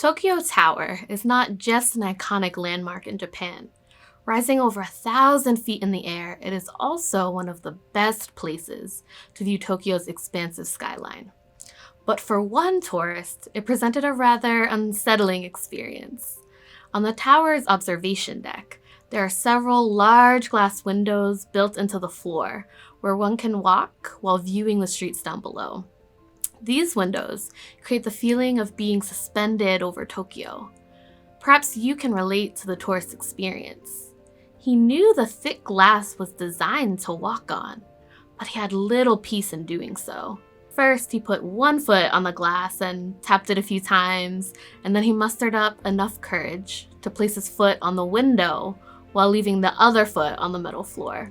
Tokyo Tower is not just an iconic landmark in Japan. Rising over 1,000 feet in the air, it is also one of the best places to view Tokyo's expansive skyline. But for one tourist, it presented a rather unsettling experience. On the tower's observation deck, there are several large glass windows built into the floor where one can walk while viewing the streets down below. These windows create the feeling of being suspended over Tokyo. Perhaps you can relate to the tourist experience. He knew the thick glass was designed to walk on, but he had little peace in doing so. First, he put one foot on the glass and tapped it a few times, and then he mustered up enough courage to place his foot on the window while leaving the other foot on the metal floor.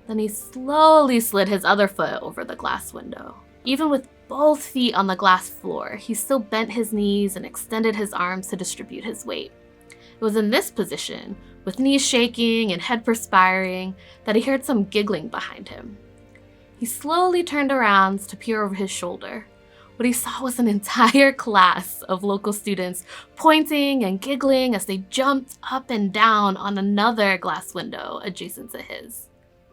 Then he slowly slid his other foot over the glass window. Even with both feet on the glass floor, he still bent his knees and extended his arms to distribute his weight. It was in this position, with knees shaking and head perspiring, that he heard some giggling behind him. He slowly turned around to peer over his shoulder. What he saw was an entire class of local students pointing and giggling as they jumped up and down on another glass window adjacent to his.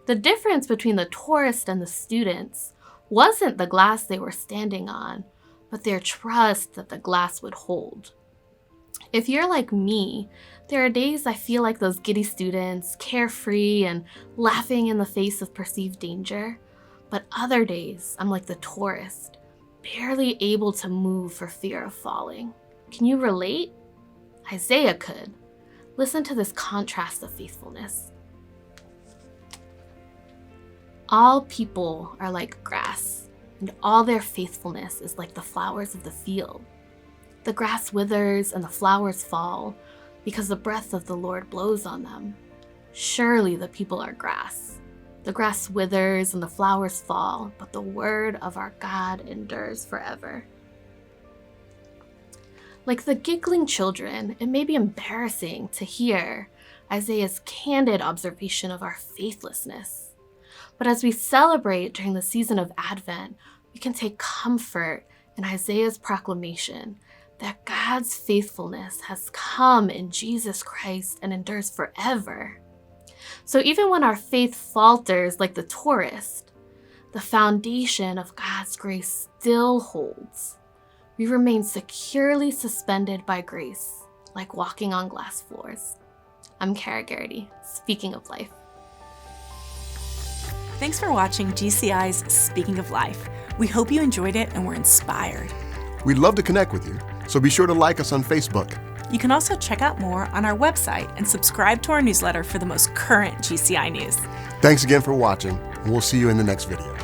The difference between the tourists and the students wasn't the glass they were standing on, but their trust that the glass would hold. If you're like me, there are days I feel like those giddy students, carefree and laughing in the face of perceived danger. But other days, I'm like the tourist, barely able to move for fear of falling. Can you relate? Isaiah could. Listen to this contrast of faithfulness. All people are like grass, and all their faithfulness is like the flowers of the field. The grass withers and the flowers fall, because the breath of the Lord blows on them. Surely the people are grass. The grass withers and the flowers fall, but the word of our God endures forever. Like the giggling children, it may be embarrassing to hear Isaiah's candid observation of our faithlessness. But as we celebrate during the season of Advent, we can take comfort in Isaiah's proclamation that God's faithfulness has come in Jesus Christ and endures forever. So even when our faith falters like the tourist, the foundation of God's grace still holds. We remain securely suspended by grace, like walking on glass floors. I'm Kara Garrity, Speaking of Life. Thanks for watching GCI's Speaking of Life. We hope you enjoyed it and were inspired. We'd love to connect with you, so be sure to like us on Facebook. You can also check out more on our website and subscribe to our newsletter for the most current GCI news. Thanks again for watching, and we'll see you in the next video.